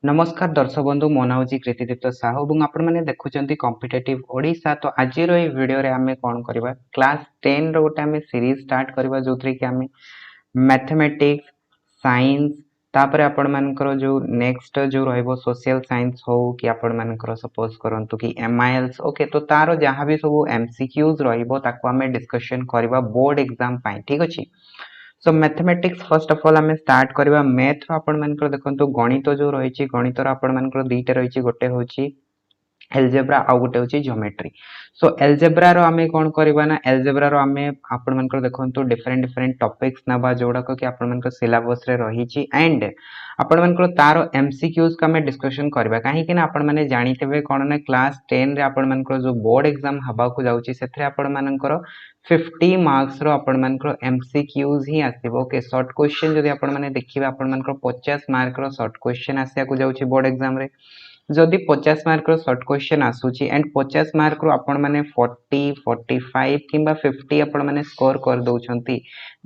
नमस्कार दर्शक बंधु मो ना हूँ कृतिदीप्त साहू और आपण मैंने देखुं कॉम्पिटिटिव ओडिशा। तो आज वीडियो रे आमे कौन करवा क्लास 10 रो गोटे आमे सीरीज स्टार्ट करवा जो थी कि आमे मैथमेटिक्स साइंस तापर आपण मानकर जो नेक्स्ट जो रहइबो सोशल साइंस हो कि आपण मानकर सपोज करंतु कि एमआईएल्स ओके तो तारो जहां भी सब एमसीक्यूज रहइबो ताको आमे डिस्कशन करवा बोर्ड एग्जाम पाई ठीक अछि। सो मैथमेटिक्स फर्स्ट ऑफ ऑल आम स्टार्ट करवा मैथ आपण मानकर देखंतु गणित जो रही गणित आपण मानकर दुईटा रही गोटे हूँ एलजेब्रा आउ गोटे हूँ ज्योमेट्री। सो एलजेब्रा रो आमे कोन करबा ना एलजेब्रा रो आमे आपण मानकर देखंतु डिफरेंट डिफरेंट टॉपिक्स नबा जोड़ा को कि आपण मानकर सिलेबस रे रही एंड आपण मानकर तारो एमसीक्यूज का आमे डिस्कशन करबा काहे कि ना आपण माने जानितेबे कोन ना क्लास 10 रे आपण मानकर जो बोर्ड एग्जाम हबा को जाउची सेथरे आपण मानकर 50 मार्क्स रो आपण मानकर एमसीक्यूज ही आसीबो ओके शॉर्ट क्वेश्चन जदि आपण माने देखिबा आपण मानकर 50 मार्क रो शॉर्ट क्वेश्चन आसिया को जाउची बोर्ड एग्जाम रे जदि 50 मार्क रो शॉर्ट क्वेश्चन आसुची एंड 50 मार्क रो आपण माने 40 45 किंबा 50 आपण माने स्कोर कर दउछंती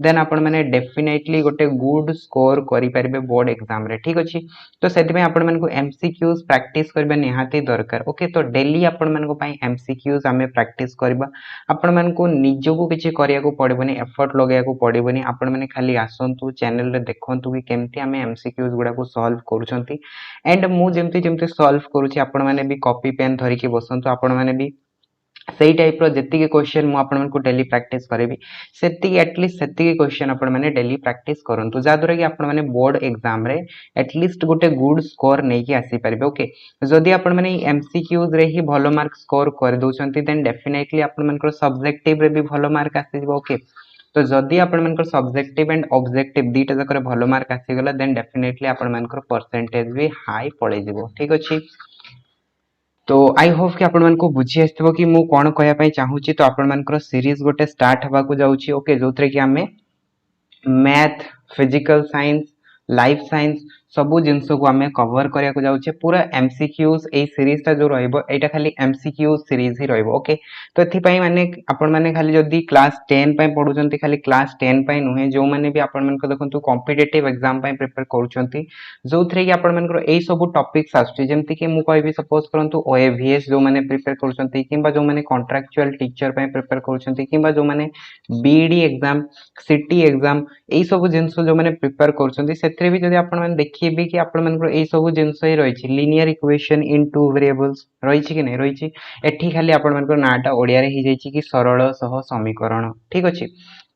देन आपण माने डेफिनेटली गोटे गुड स्कोर करि परबे बोर्ड एग्जाम रे ठीक अछि। तो सेति में आपण मानको एमसीक्यूज प्रैक्टिस करबा निहाती दरकार ओके। तो डेली आपण मानको पई एमसीक्यूज आमे प्रैक्टिस करबा आपण मानको निजो को किछि करिया को पड़बनी एफर्ट लगाया को पड़बनी आपण माने खाली आसंतु चैनल रे देखंतु कि केमती आमे एमसीक्यूज गुडा को सॉल्व करूछंती एंड मु जेमती जेमती सॉल्व करूछि आपण माने भी कॉपी पेन धरि के बसंतु आपण माने भी सही टाइप रो जति क्वेश्चन मु आपण मानको डेली प्रैक्टिस करेबी सेति एटलीस्ट सेति क्वेश्चन आपण माने डेली प्रैक्टिस करंतु जा द्वारा कि आपण माने बोर्ड एग्जाम रे एटलीस्ट गोटे गुड स्कोर नै कि आसी परबे ओके। जदि आपण माने एमसीक्यूज रे ही भलो मार्क स्कोर कर दउछंती देन डेफिनेटली आपण मानकर सब्जेक्टिव रे भी भलो मार्क आसी जबो ओके। तो जदि आपण मानकर सब्जेक्टिव एंड ऑब्जेक्टिव दीटा जकर भलो मार्क आसी गला देन डेफिनेटली आपण मानकर परसेंटेज भी हाई पड़े जिवो ठीक अछि। तो आई होप कि आपण मानको बुझी आस्तबो कि मु कोन कहया पई चाहूची। तो आपण मानकर सीरीज गोटे स्टार्ट हबा को जाउची ओके जोथरे कि हमें math physical science life science सबु जिंस को हमें कवर करिया को जाउछे पूरा एमसीक्यूज ए सीरीज ता जो रहइबो एटा खाली एमसीक्यूज सीरीज ही रहइबो ओके। तो एथि पई माने आपण माने खाली जदी क्लास 10 पई पढुचंती खाली क्लास 10 पई नुहे जो माने भी आपण मानको देखंतु कॉम्पिटिटिव एग्जाम पई प्रिपेयर करूचंती जोथरे कि आपण मानकर ए सबु टॉपिक्स आछी जेमति कि मु कहबी सपोज करंतु ओएवीएस जो माने प्रिपेयर करूचंती किंबा जो माने कॉन्ट्रैक्चुअल टीचर पई प्रिपेयर करूचंती किंबा जो माने बीडी एग्जाम सिटी एग्जाम एई सब जिंस जो माने प्रिपेयर करछंती सेथरे भी जदि आपण माने देखिबे कि आपण मानकर एई सब जिंस ही रहिछि linear equation in two variables रहिछि कि नै रहिछि एठी खाली आपण मानकर नाटा ओडिया रे ही जाइछि कि सरल सह समीकरण ठीक अछि।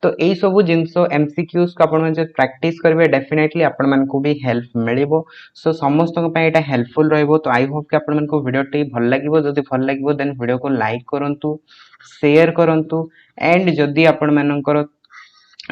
तो एई सब जिंस एमसीक्यूज का आपण माने प्रैक्टिस करबे डेफिनेटली आपण मानको भी हेल्प मिलिबो। सो समस्त को पय एटा हेल्पफुल रहइबो। तो आई होप कि आपण मानको वीडियो टी भल लागिबो जदि भल लागिबो देन वीडियो को लाइक करंतु शेयर करंतु एंड जदि आपण मानकर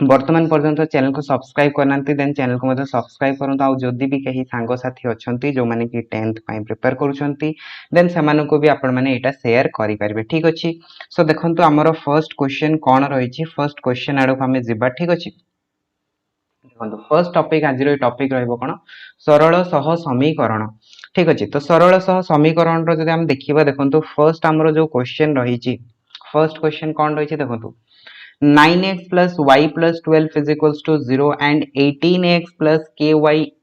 वर्तमान पर्यंत चैनल को सब्सक्राइब करनांती देन चैनल को सब्सक्राइब करंतु आ जदि भी कहीं सांग साथी अछंती जो माने कि 10th पई प्रिपेयर करूछंती देन समान को भी आपण माने एटा शेयर करि परबे ठीक अछि। सो देखंतु हमर फर्स्ट क्वेश्चन कोन रहिछि फर्स्ट क्वेश्चन आडो हमें जिबा ठीक अछि। देखंतु फर्स्ट टॉपिक आज रो टॉपिक रहइबो कोन सरल सह समीकरण ठीक अछि। तो सरल सह समीकरण रो जदि हम देखिबा देखंतु फर्स्ट हमर जो क्वेश्चन रहिछि फर्स्ट क्वेश्चन कोन रहिछि देखंतु 9x plus y plus 12 is equals to 0 and 18x plus ky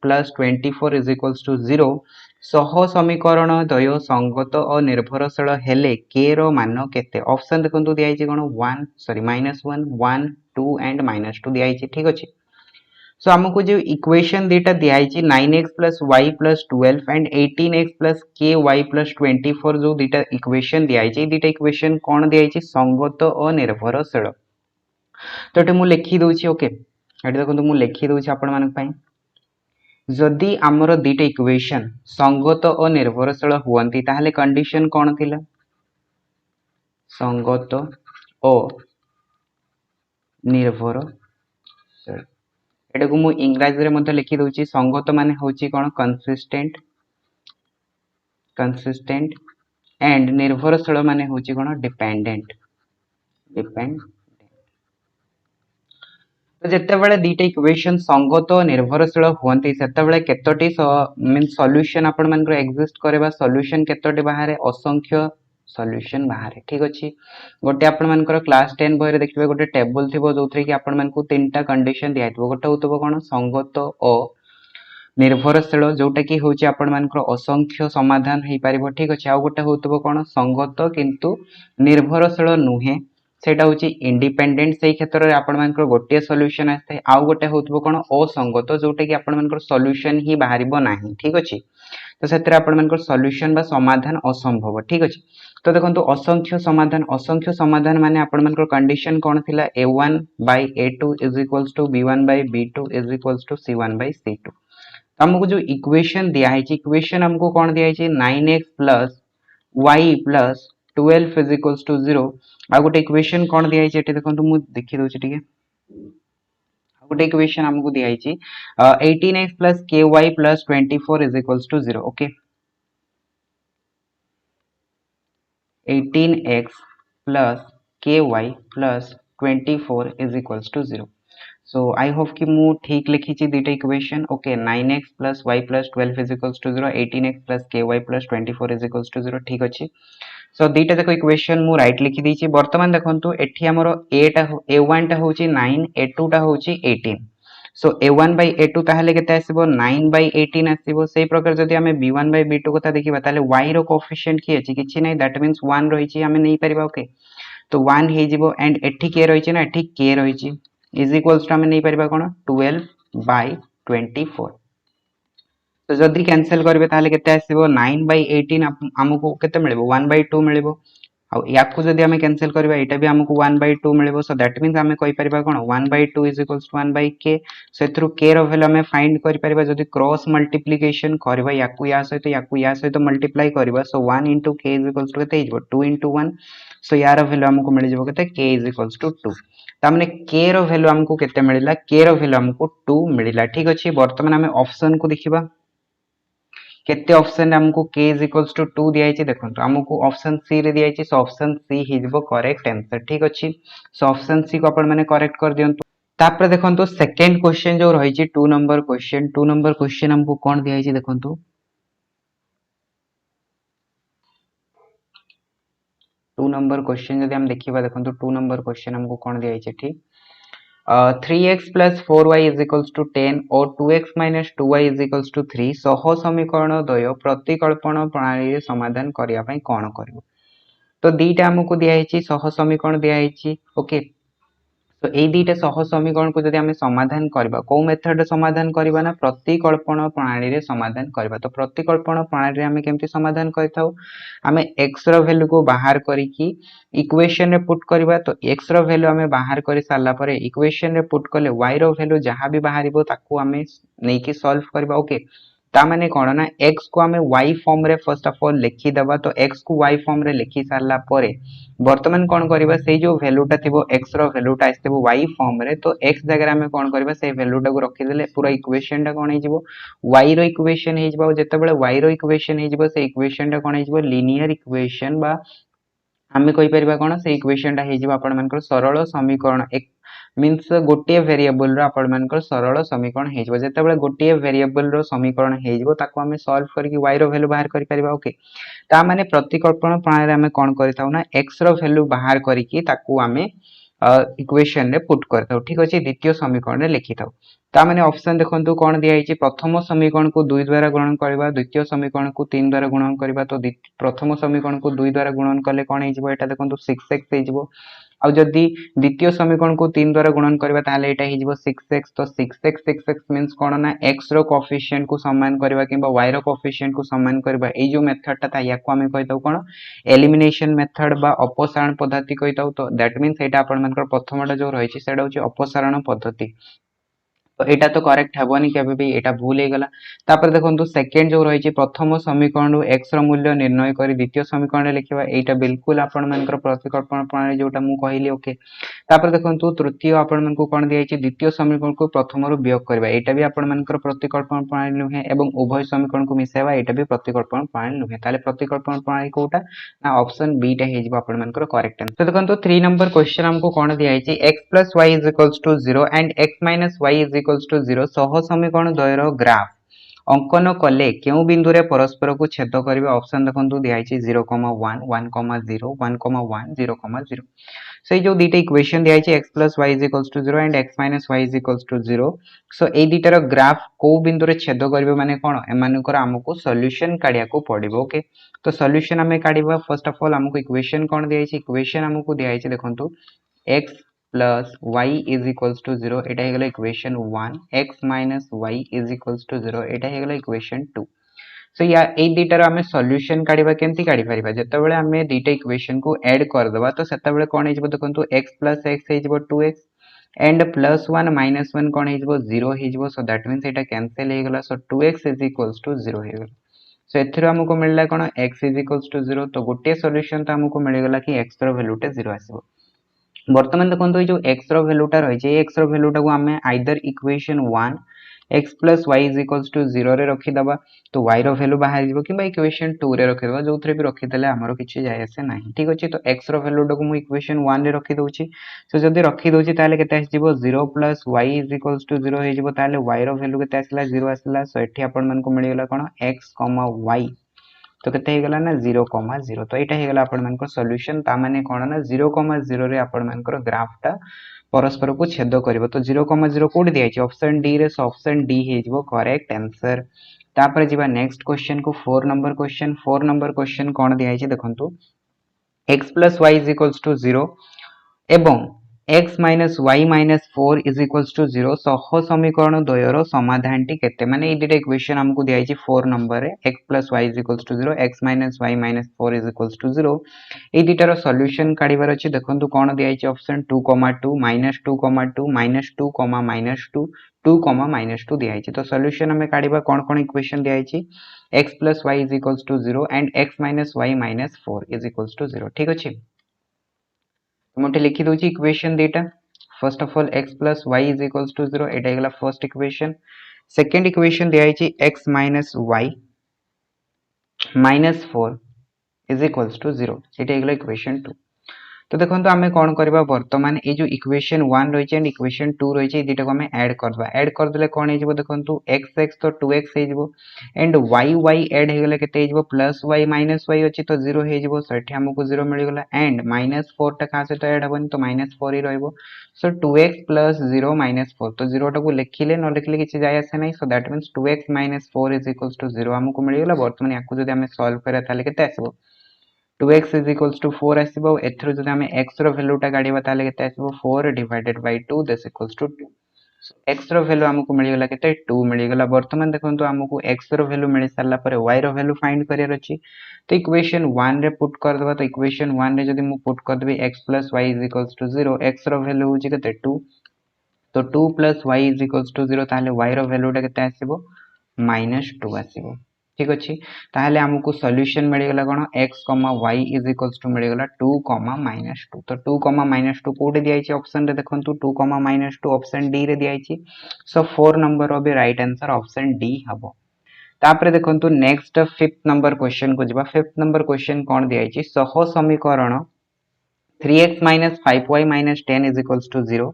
plus 24 is equals to 0 सह समीकरण द्वय संगत और निर्भरशील हेले k रो मान केते ऑप्शन देखंतु दिया हिचे कोन 1 सॉरी -1 1 2 एंड -2 दिया हिचे ठीक अछि। सो हमको जो इक्वेशन डेटा दिया हिचे 9x plus y plus 12 and 18x plus ky plus 24 जो डेटा इक्वेशन दिया हिचे डेटा इक्वेशन कोन दिया हिचे संगत और निर्भरशील। तो एटे मु लिखि दोछि ओके एटे देखंतु मु लिखि दोछि आपण मानक पई जदि हमर दुईटा इक्वेशन संगत और निर्भरशील हुअंती ताहले कंडीशन कोन थिला संगत और निर्भरशील। एटे को मु इंग्लिश रे मध्ये लिखि दोछि संगत माने होछि कोन कंसिस्टेंट कंसिस्टेंट एंड निर्भरशील माने होछि कोन डिपेंडेंट डिपेंड। तो जेते बेले दीटा इक्वेशन संगत निर्भरशील हुअंती सेते बेले केतोटी मीन सॉल्यूशन आपण मानकर एग्जिस्ट करेबा सॉल्यूशन केतोटी बाहर असंख्य सॉल्यूशन बाहर ठीक अछि। गोटे आपण मानकर क्लास 10 बहिरे देखिबे गोटे टेबल थिबो जोथरे कि आपण मानकू तीनटा कंडीशन दिया हितबो गोटे होतबो कोन संगत और निर्भरशील जोटा कि होची आपण मानकर असंख्य समाधान हेई पारिबो ठीक अछि आ गोटे होतबो कोन संगत किंतु निर्भरशील नुहे सेटा होची इंडिपेंडेंट सेही क्षेत्र रे आपण मानकर गोटे सॉल्यूशन आस्ते आ गोटे होतबो कोन असंगत जोटा कि आपण मानकर सॉल्यूशन ही बाहरिबो नाही ठीक अछि तो सेतरे आपण मानकर सॉल्यूशन बा समाधान असंभव ठीक अछि तो देखंतु असंख्य समाधान माने आपण मानकर कंडीशन कोन थिला a1 a2 b1 b2 c1 c2 हमको जो इक्वेशन दिया है इक्वेशन हमको कौन दिया है 9x plus y plus 12 is equals to 0 आ गोटे इक्वेशन कौन दिया है देखो मु देखि दउछि टिके गोटे इक्वेशन हमको दिया है 18x plus ky plus 24 is equals to 0 okay 18x plus ky plus 24 is equals to 0 so I hope कि मु ठीक लिखी ची दीटा equation okay 9x plus y plus 12 is equals to 0 18x plus ky plus 24 is equals to 0 ठीक अछि सो दीटा देखो equation मु राइट लिखि दैछि वर्तमान देखंतु एठी हमरो a1 टा होची 9 a2 टा होची 18 सो a1 by a2 ताहले केते आसीबो 9 by 18 आसीबो सेही प्रकार जदि हमें b1 by b2 कथा देखिबा ताले y रो कोएफिशिएंट की अछि किछि नै दैट मींस 1 रहिछि हमें नै परिबा ओके तो 1 हे जिवो एंड एठी के रहिछि ना एठी के रहिछि इज इक्वल्स टू हमें नहीं परिबा कोन 12 by 24 तो जदि कैंसिल करबे ताले केते आसीबो 9 by 18 हमको केते मिलबो 1 by 2 मिलबो आ याकू जदि हमें कैंसिल करबा एटा भी हमको 1 by 2 मिलबो सो दैट मींस हमें कहि परिबा कोन 1 by 2 is equals to 1 by k so through k रो वैल्यू हमें फाइंड करि परिबा जदि क्रॉस मल्टीप्लिकेशन करबा याकू या सहित मल्टीप्लाई करबा so 1 into k is equals to केते हिजबो 2 into 1 सो यार वैल्यू हमको मिल जिवो केते k इज इक्वल्स टू 2 तामने k रो वैल्यू हमको केते मिलिला k रो वैल्यू हमको 2 मिलिला ठीक अछि वर्तमान हमें ऑप्शन को देखिबा केते ऑप्शन हमको k इज इक्वल्स टू 2 दिया छै देखंतु हमको ऑप्शन सी रे दिया छै सो ऑप्शन सी हिजबो करेक्ट आंसर ठीक अछि सो ऑप्शन सी को अपन माने करेक्ट कर दियंतु तापर देखंतु सेकंड क्वेश्चन जो रही छै 2 नंबर क्वेश्चन हमको कोन दिया छै देखंतु 2 नंबर क्वेश्चन यदि हम देखिबा देखंतु 2 नंबर क्वेश्चन हमको कोन दिया छै ठीक 3x plus 4y is equals to 10 और 2x minus 2y is equals to 3 सह समीकरण द्वय प्रतिकल्पन प्रणाली रे समाधान करिया पई कोन करबो तो दीटा हमको दिया है सह समीकरण दिया है ओके तो ए दीटा सह समीकरण को जदि हमें समाधान करबा को मेथड रे समाधान करबा ना प्रतिकल्पन प्रणाली रे समाधान करबा तो प्रतिकल्पन प्रणाली रे हमें केमती समाधान करथाउ हमें x रो वैल्यू को बाहर करिकी इक्वेशन रे पुट करबा तो x रो वैल्यू हमें बाहर करि सारला परे इक्वेशन रे पुट करले y रो वैल्यू जहां भी बाहरिबो ताकू हमें नै कि सॉल्व करबा ओके ता माने कोन ना x को हमें y फॉर्म रे फर्स्ट ऑफ ऑल लिखि दबा तो x को y फॉर्म रे लिखि सारला परे वर्तमान कोन करबा से जो वैल्यू टा थिबो x रो वैल्यू टा आस्तेबो y फॉर्म रे तो x जगह हमें कोन करबा से वैल्यू टा को रखि देले पूरा इक्वेशन टा कोन हे जिवो y रो इक्वेशन हे जिवो जते बेले y रो इक्वेशन हे जिवो से इक्वेशन टा कोन हे जिवो लीनियर इक्वेशन बा हमें कहि परिबा कोन से इक्वेशन टा हे जिवो आपण मानकर सरल समीकरण एक मींस गोटे वेरिएबल रो आपण मानकर सरल समीकरण हे जिवो जते बेले गोटे वेरिएबल रो समीकरण हे जिवो ताको हमें सॉल्व करके y रो वैल्यू बाहर करि परिबा ओके ता माने प्रतिकल्पन प्रणाली हमें कोन करथाउ ना x रो वैल्यू बाहर करिकी ताको हमें इक्वेशन रे पुट करथाउ ठीक अछि द्वितीय समीकरण रे लिखिथाउ ता माने ऑप्शन देखंतु कोन दिया हिची प्रथम समीकरण को 2 द्वारा गुणन करबा द्वितीय समीकरण को 3 द्वारा गुणन करबा तो प्रथम समीकरण को 2 द्वारा गुणन करले कोन हिजबो एटा देखंतु 6x हिजबो आ जदी द्वितीय समीकरण को 3 द्वारा गुणन करबा ताले एटा हिजबो 6x तो 6x मींस कोन ना x रो कोएफिशिएंट को समान करबा किबा y रो कोएफिशिएंट को समान करबा ए जो मेथड ता याको हमें कहताउ कोन एलिमिनेशन मेथड बा अपसारण पद्धति कहताउ तो दैट मींस एटा आपण मानकर प्रथमटा जो रहिछि सेटा होछि अपसारण पद्धति तो एटा तो करेक्ट हेबोनी केबे भी एटा भूल हे गला तापर देखंतु सेकंड जो रहिछि प्रथम समीकरण x रो मूल्य निर्णय करी द्वितीय समीकरण लिखिबा एटा बिल्कुल आपण मानकर प्रतिकल्पन प्रणाली जोटा मु कहिली ओके तापर देखंतु तृतीय आपण मानकु कोन दियाछि द्वितीय समीकरण को प्रथम रो वियोग करबा एटा भी आपण मानकर प्रतिकल्पन प्रणाली नुहे एवं उभय समीकरण को मिसाबा एटा भी प्रतिकल्पन प्रणाली नुहे ताले प्रतिकल्पन प्रणाली कोटा ना ऑप्शन बी टा हे जिवो आपण मानकर करेक्ट आंसर तो देखंतु 3 नंबर क्वेश्चन हमको कोन दियाछि x + y = 0 and x - y = 0 सह समीकरण द्वयर ग्राफ अंकन कले केउ बिंदु रे परस्पर को छेद करिवे ऑप्शन देखंतु दियाइछि 0,1 1,0 1,1 0,0 से जो दीटा इक्वेशन दिया है x plus Y is equals to 0 and x minus Y is equals to 0 so ए दीटार ग्राफ को बिंदु रे छेद करबे माने कोन एमानकर हमकु सॉल्यूशन काढिया को पड़िबो ओके तो सॉल्यूशन हमें काढिबा फर्स्ट ऑफ ऑल हमकु इक्वेशन कोन दिया है इक्वेशन हमकु दिया है देखंतु x plus Y is equals to 0 एटा हे गेला equation 1 x minus Y is equals to 0 एटा हे गेला इक्वेशन 2 सो या ए दीटार आमे सॉल्यूशन काढिबा केमति काढि परिबा जेतेबेले आमे दीटा इक्वेशन को ऐड कर दबा तो सेतेबेले कोन हेजबो देखंतु x प्लस x हेजबो 2x एंड प्लस 1 माइनस 1 कोन हेजबो 0 हेजबो सो दैट मींस एटा कैंसिल हे गेला so 2x is equals to 0 हे गेला सो एथिरो हमको मिलला कोन x इज इक्वल्स टू 0 तो गोटे सॉल्यूशन तो हमको मिल गेला कि x रो वैल्यूटा 0 आसीबो वर्तमान देखंतु ए जो x रो वैल्यूटा रही छै x रो वैल्यूटा को हमें either equation 1 x plus Y is equals to 0 रे रखिदबा तो y रो वैल्यू बाहर जिवो कि इक्वेशन 2 रे रखिदबा जोथरे भी रखिदेले हमरो किछि जाय आसे नाही ठीक अछि तो x रो वैल्यू को मु इक्वेशन 1 रे रखि दोछि सो जदी रखि दोछि ताले केते आसी जिवो 0 plus y is equals to 0 हे जिवो ताले y रो वैल्यू केते आसला 0 आसला सो एठी आपण मन को मिल गेला कोन x, y तो केते हे गेला ना 0,0 तो एटा हे गेला आपण मन को सॉल्यूशन ता माने कोन ना 0,0 रे आपण मन को ग्राफ टा परस्पर को छेद करिवो तो 0,0 कोड दिया छै ऑप्शन डी रे सो ऑप्शन डी हे जिवो करेक्ट आंसर तापर जिबा नेक्स्ट क्वेश्चन को 4 नंबर क्वेश्चन कोन दिया छै देखंतु x plus y is equals to 0 एवं x minus y minus 4 is equals to 0 सह समीकरण द्वयर समाधान टी केते माने ए दिटा इक्वेशन हमको दिया है 4 नंबर रे x plus y is equals to 0 x minus y minus 4 is equals to 0 ए दिटार सॉल्यूशन काढिबार अछि देखंतु कोन दिया है ऑप्शन 2,2 -2,2 -2, -2 2, -2 दिया है तो सॉल्यूशन हमें काढिबा कोन इक्वेशन दिया है x plus y is equals to 0 and x minus y minus 4 is equals to 0 ठीक अछि मोटे लिखि दोछि इक्वेशन डेटा first of all x plus y is equals to 0 एटा हेगला फर्स्ट इक्वेशन सेकंड इक्वेशन दिया है x minus y minus 4 is equals to 0 एटा हेगला इक्वेशन 2 तो देखंतु हमें कोन करबा वर्तमान ए जो इक्वेशन 1 रही छै एंड इक्वेशन 2 रही छै दिटा को हमें ऐड कर देले कोन हे जबो देखंतु x x तो 2x हे जबो एंड y y ऐड हे गेले केते हे जबो प्लस y माइनस y अछि तो 0 हे जबो सो एठी हमको 0 मिल गेला एंड -4 टा का से तो ऐड हबन तो -4 ही रहइबो सो 2x प्लस 0 -4 तो 0 टा को लिखिले न लिखले किछि जाय आसे नै सो दैट मींस 2x - 4 0 हमको मिल गेला वर्तमान याकु जदि हमें सॉल्व करा ताले केते आसीबो 2x is equals to 4 आसीबो एथरो जदि हमें x रो वैल्यू टा काढिबा ताले केते आसीबो 4 divided by 2 this equals to 2 so x रो वैल्यू हमको मिल गेला केते 2 मिल गेला वर्तमान देखंतु हमको x रो वैल्यू मिल सारला पर y रो वैल्यू फाइंड करियर अछि तो इक्वेशन 1 रे पुट कर दबा तो इक्वेशन 1 रे जदि मु पुट कर देबी x + y = 0 x रो वैल्यू होची केते 2 तो 2 + y = 0 ताले y रो वैल्यू टा केते आसीबो -2 आसीबो ठीक अछि ताहले हमकु सॉल्यूशन मिल गेला कोन x, y = मिल गेला 2, -2 तो 2, -2 कोड दिया छै ऑप्शन रे देखंतु 2, -2 ऑप्शन डी रे दिया छै सो 4 नंबर रो बे राइट आंसर ऑप्शन डी हबो तापरे देखंतु नेक्स्ट 5th नंबर क्वेश्चन को जिबा 5th नंबर क्वेश्चन कोन दिया छै सह समीकरण 3x - 5y - 10 = 0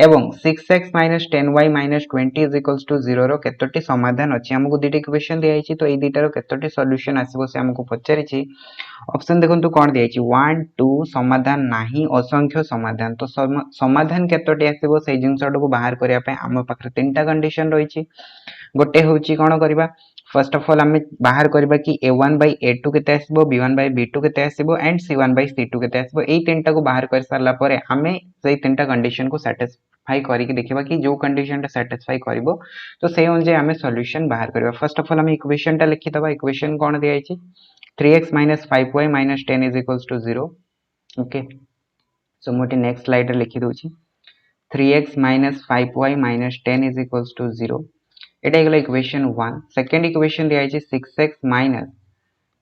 एवं 6x - 10y - 20 = 0 रो केतोटी समाधान अछि हमकु दिटे इक्वेशन दिया छै तो ए दिटारो केतोटी सॉल्यूशन आसीबो से हमकु पचारि छी ऑप्शन देखंतु कोन दिया छै 1 2 समाधान नाही असंख्य समाधान तो समाधान केतोटी आसीबो से जिंसटो को बाहर करिया पे हम पाखरे तीनटा कंडीशन रही छी गोटे होची कोन करबा फर्स्ट ऑफ ऑल हमें बाहर करबा कि a1 by a2 केते आसीबो b1 by b2 केते आसीबो एंड c1 by c2 केते आसीबो एई तीनटा को बाहर कर सारला परे हमें सेई तीनटा कंडीशन को सैटिस्फाई करी कि देखिबा कि जो कंडीशन टा सैटिस्फाई करबो तो सेई अनुसार हमें सॉल्यूशन बाहर करबा फर्स्ट ऑफ ऑल हमें इक्वेशन टा लिखि दबा इक्वेशन कोन दिया छै 3x - 5y - 10 = 0 ओके सो मोटी नेक्स्ट स्लाइड रे लिखि दोछि 3x - 5y - 10 = 0 एटा हेगला इक्वेशन 1 सेकंड इक्वेशन दिया छै 6x -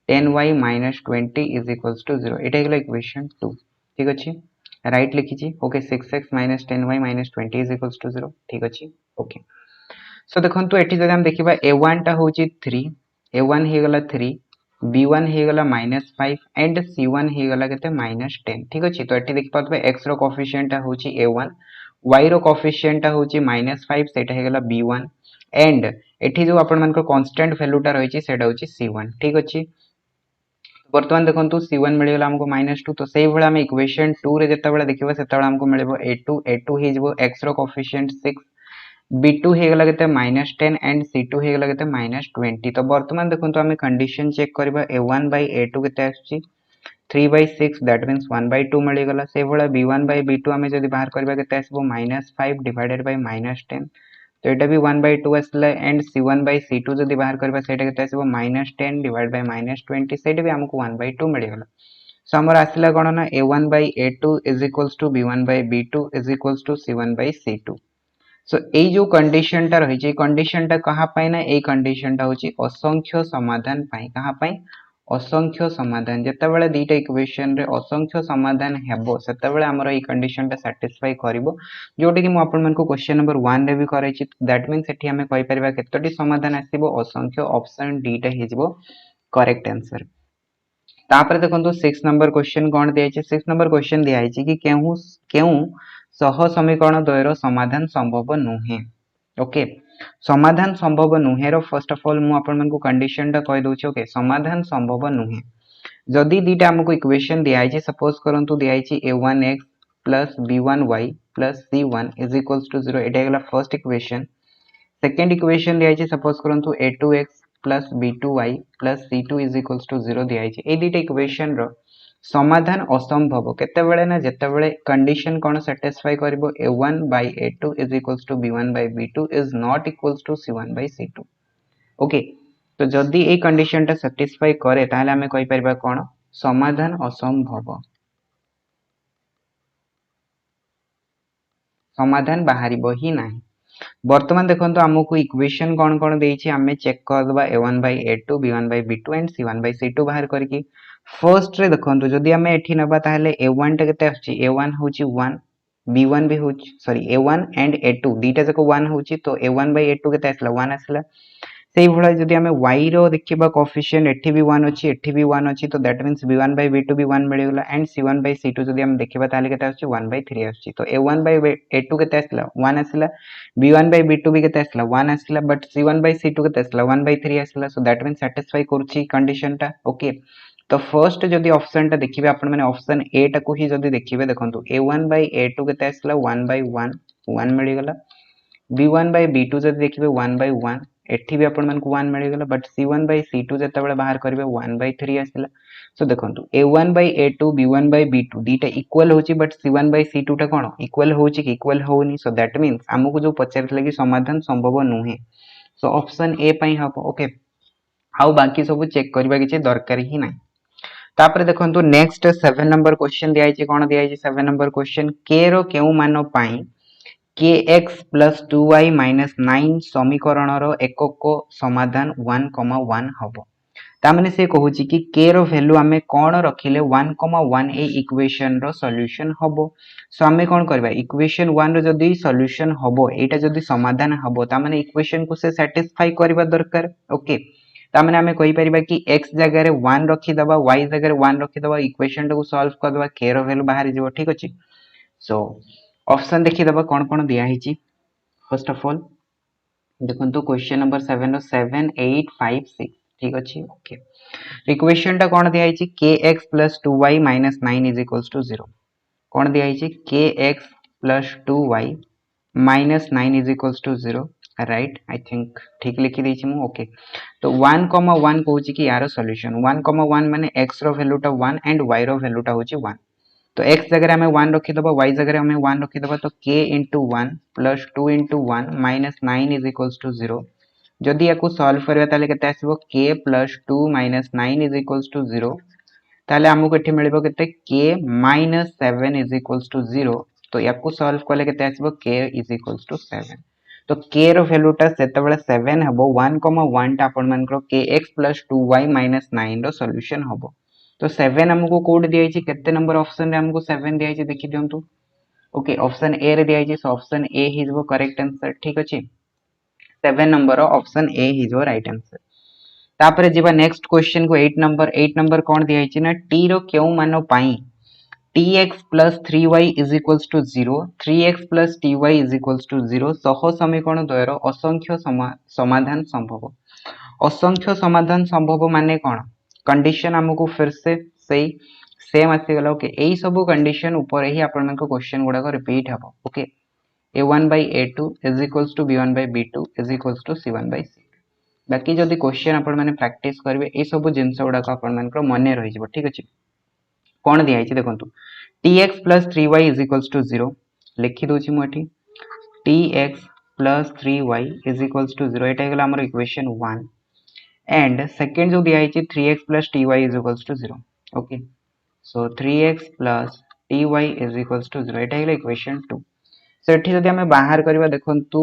10y - 20 = 0 एटा हेगला इक्वेशन 2 ठीक अछि राइट लिखि छी ओके 6x - 10y - 20 = 0 ठीक अछि ओके सो देखंतु एठी जदि हम देखिबा a1 टा होची 3 a1 हेगला 3 b1 हेगला -5 एंड c1 हेगला केते -10 ठीक अछि तो एठी देखि पातबे x रो कोएफिशिएंट होची a1 y रो कोएफिशिएंट होची -5 सेटा हेगला b1 एंड एठी जो आपण मानकर कांस्टेंट वैल्यूटा रही सेटा होची c1 ठीक अछि। वर्तमान देखंतु c1 मिलिगला हमको -2 तो सेही भला हम इक्वेशन 2 रे जत्ता बेला देखिबा सेता बेला हमको मिलिबो a2 हे जबो x रो कोएफिशिएंट 6 b2 हे गला केते -10 एंड c2 हे गला केते -20 तो वर्तमान देखंतु हम कंडीशन चेक करबा a1 by a2 केते आछि 3/6 दैट मींस 1/2 मिलिगला से भला b1 by b2 हमें जदी बाहर करबा केते आसबो -5 डिवाइडेड बाय -10 तो एटा भी 1/2 आसला एंड c1 by c2 जदी बाहर करबा सेटा केते आसबो -10 डिवाइड बाय -20 सेटा भी हमको 1/2 मिलिगला। सो हमर आसला कोन ना a1 by a2 is equals to b1 by b2 is equals to c1 by c2। So ए जो कंडीशन टा रही छै कंडीशन टा कहा पाई ना ए कंडीशन टा होची असंख्य समाधान पाई कहा पाई असंख्य समाधान जत्ता बेले दीटा इक्वेशन रे असंख्य समाधान हेबो सेता बेले हमर ए कंडीशन टा सैटिस्फाई करबो जोटी कि मु आपन मन को क्वेश्चन नंबर 1 रे भी करै छी दैट मींस एठी हमें कहि परबा केतोटी समाधान आसीबो असंख्य ऑप्शन डी टा हे जबो करेक्ट आंसर। तापर देखंतु 6 नंबर क्वेश्चन कोन दिया छै 6 नंबर क्वेश्चन दिया छै कि केउ सह समीकरण द्वयर समाधान संभव नुहे ओके समाधान संभव नुहे रो फर्स्ट ऑफ ऑल मु आपन मन को कंडीशन टा कहि दउ छी ओके समाधान संभव नुहे जदी दीटा हमको इक्वेशन दिया छै सपोज करंतु दिया छै a1x plus b1y plus c1 is equals to 0 एटा गेला फर्स्ट इक्वेशन। सेकंड इक्वेशन दिया छै सपोज करंतु a2x plus b2y plus c2 is equals to 0 दिया छै ए दीटा इक्वेशन रो समाधान असंभव केते बेले ना जेते बेले कंडीशन कोन सैटिस्फाई करबो a1 by a2 is equals to b1 by b2 is not equals to c1 by c2 okay तो जदी ए कंडीशन टा सैटिस्फाई करे ताले हमें कहि परबा कोन समाधान असंभव समाधान बाहरिबो ही नाही। वर्तमान देखंतु हमको इक्वेशन कोन कोन देई छी हमें चेक कर दबा a1 by a2 b1 by b2 and c1 by c2 बाहर करके फर्स्ट रे देखंतु जदी हमें एठी नबा ताले a1 टा केते आछि a1 होची 1 b1 भी होची सॉरी a1 एंड a2 दीटा जको 1 होची तो a1 by a2 केते आसला 1 आसला सेही भला जदी हमें y रो देखिबा कोएफिशिएंट एठी भी 1 अछि एठी भी 1 अछि तो that means b1 by b2 भी 1 मिलिगला एंड c1 by c2 जदी हम देखिबा ताले केते आछि 1/3 आछि तो a1 by a2 केते आसला 1 आसला b1 by b2 भी केते आसला 1 आसला बट c1 by c2 केते आसला 1/3 आसला सो दैट मींस सैटिस्फाई करछि कंडीशन टा ओके। तो फर्स्ट जदी ऑप्शन टा देखिबे आपण माने ऑप्शन ए टा को ही जदी देखिबे देखंतु a1 by a2 केते आसला 1/1 1 मिलिगला b1 by b2 जदी देखिबे 1/1 एठी भी आपण मन को 1 मिल गेला बट c1 by c2 जत्ता बेला बाहर करबे 1/3 आसिला सो देखंतु a1 by a2 b1 by b2 दीटा इक्वल होची बट c1 by c2 टा कोन इक्वल होची कि इक्वल होनी सो दैट मींस हमको जो पचारले कि समाधान संभव नुहे सो ऑप्शन ए पई हबो ओके हाउ बाकी सब चेक करबा कि दरकार ही नाही। तापर देखंतु नेक्स्ट 7 नंबर क्वेश्चन दिया छै कोन दिया छै 7 नंबर क्वेश्चन k रो केउ मानो पाई kx plus 2y minus 9 समीकरण रो एकक समाधान 1,1 हबो तामने से कहूची कि k रो वैल्यू हमें कोन रखिले 1,1 ए इक्वेशन रो सॉल्यूशन हबो सो हमें कोन करबा इक्वेशन 1 रो जदी सॉल्यूशन हबो एटा जदी समाधान हबो तामने इक्वेशन को से सैटिस्फाई करबा दरकार ओके तामने हमें कहि परिबा कि x जगह रे 1 रखि दबा y जगह रे 1 रखि दबा इक्वेशन को सॉल्व कर दबा k रो वैल्यू बाहर जीवो ठीक अछि। सो ऑप्शन देखि दबा कोन कोन दिया हिची फर्स्ट ऑफ ऑल देखंतु क्वेश्चन नंबर 7 रो 7 8 5 6 ठीक अछि ओके इक्वेशन टा कोन दिया हिची kx + 2y - 9 = 0 कोन दिया हिची kx + 2y - 9 = 0 right I think ठीक लिखि दैछि मु ओके तो 1,1 कहूची कि यार सॉल्यूशन 1,1 माने x रो वैल्यू टा 1 एंड y रो वैल्यू टा होची 1 तो x जगह हमें 1 रखि दबा y जगह हमें 1 रखि दबा तो k * 1 + 2 * 1 - 9 = 0 जदि याकू सॉल्व करबा ताले केते आसीबो k + 2 - 9 = 0 ताले हमको एठी मिलिबो केते k - 7 = 0 तो याकू सॉल्व करले केते आसीबो k = 7 तो k रो वैल्यू टा सेते बेले 7 हबो 1,1 टा आपण मानकर kx + 2y - 9 रो सॉल्यूशन हबो तो 7 हमको कोड दिया छि केते नंबर ऑप्शन रे हमको 7 दिया छि देखि दियंतु ओके ऑप्शन ए रे दिया छि सो ऑप्शन ए हिजबो करेक्ट आंसर ठीक अछि 7 नंबर ऑप्शन ए हिजबो राइट आंसर। तापरे जीवा नेक्स्ट क्वेश्चन को 8 नंबर कोन दिया छि ना t रो केउ मानो पाई tx plus 3y is equals to 0, 3x plus ty is equals to 0 सह समीकरण द्वयर असंख्य समाधान संभव। असंख्य समाधान संभव माने कौन कंडीशन हमको फिर से सही सेम आसीगला। ओके एई सब कंडीशन ऊपर ही आपण मन को क्वेश्चन गुडा को रिपीट हबो। Okay a1 by a2 is equals to b1 by b2 is equals to c1 by c2। बाकी जदि क्वेश्चन आपण माने प्रैक्टिस करबे ए सब जिंस गुडा को आपण मन को मने रहि जबो। ठीक अछि कोन दिया छि देखंतु tx plus 3y is equals to 0 लिखि दोछि मु एठी tx plus 3y is equals to 0 एटा गेला हमर इक्वेशन 1 and second जो दिया है 3x plus ty is equals to 0। okay so 3x plus ty is equals to 0 एटा है इक्वेशन 2। so एठी जदि हमें बाहर करबा देखंतु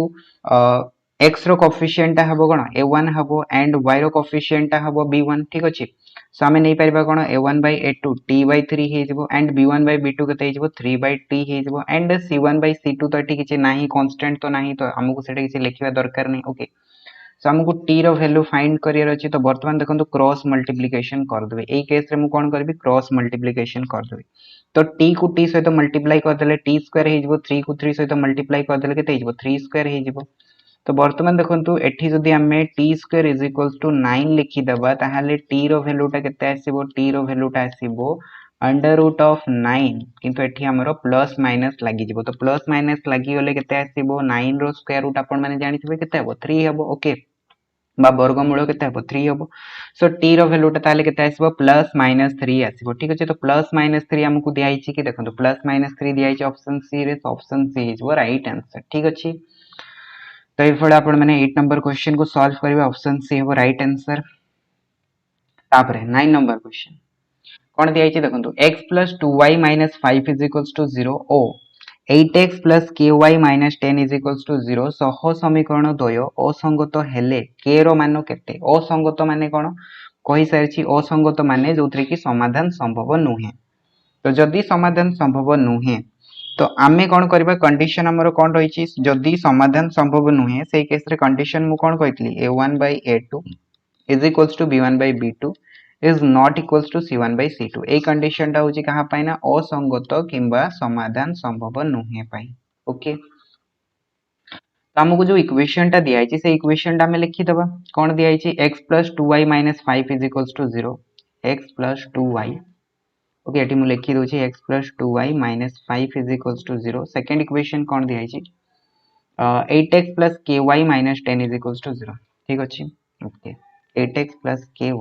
x रो कोएफिशिएंट हबो कोन a1 हबो and y रो कोएफिशिएंट हबो b1। ठीक अछि सो हमें नै परबा कोन a1 by a2 t by 3 हे जबो and b1 by b2 कते हे जबो 3 by t हे जबो and c1 by c2 तो एठी किछि नाही कांस्टेंट तो नाही तो हमकु सेटा किछि लिखिबा दरकार नै। ओके सो हमको टी रो वैल्यू फाइंड करियर अछि तो वर्तमान देखंतु क्रॉस मल्टीप्लिकेशन कर देबे। एई केस रे मु कोन करबी क्रॉस मल्टीप्लिकेशन कर देबे तो टी को टी सहित मल्टीप्लाई कर देले टी स्क्वायर हे जबो 3 को 3 सहित मल्टीप्लाई कर देले केते हे जबो 3 स्क्वायर हे जबो। तो वर्तमान देखंतु एठी जदि हमें T square is equals to 9 लिखि देबा ताहाले टी रो वैल्यूटा केते आसीबो टी रो वैल्यूटा आसीबो अंडर रूट ऑफ 9 किंतु एठी हमरो प्लस माइनस लागि जबो तो प्लस माइनस लागि गले केते आसीबो 9 रो स्क्वायर रूट आपण माने जानिथिबे केते हबो 3 हबो। ओके बा वर्गमूल केते हबो 3 हबो सो टी रो वैल्यूटा ताले केते आसीबो प्लस माइनस 3 आसीबो। ठीक अछि तो प्लस माइनस 3 हमकु दिया हिची कि देखंतु प्लस माइनस 3 दिया हिची ऑप्शन सी रे तो option C is right answer. ठीक अछि तो ए फळे आपण माने 8 नंबर क्वेश्चन को सॉल्व करबे ऑप्शन सी हबो राइट आंसर। तापरे 9 नंबर क्वेश्चन कोन दिया हिची देखंतु x plus 2y minus 5 is equals to 0 O 8x plus ky minus 10 is equals to 0 सह समीकरण द्वय असंगत हेले k रो मान केते असंगत माने कोन कहि सारिछि असंगत माने जोथरे कि समाधान संभव नुहे। तो जदि समाधान संभव नुहे तो आमे कोन करबा कंडीशन हमर कोन रहिछि जदि समाधान संभव नुहे सेही केस रे कंडीशन मु कोन कहितली a1 by a2 is equals to b1 by b2 is not equals to c1 by c2 a condition टा होची कहा पाइना असंगत किंबा समाधान संभव नुहे पाई। ओके तो हमको जो इक्वेशन टा दिया है से इक्वेशन टा हमें लिखि दबा कोन दिया है x plus 2y minus 5 is equals to 0 x plus 2y। Okay एटी मु लिखि दोछि x plus 2y minus 5 is equals to 0 second equation कोन दिया है 8x plus ky minus 10 is equals to 0। ठीक अछि okay 8x plus ky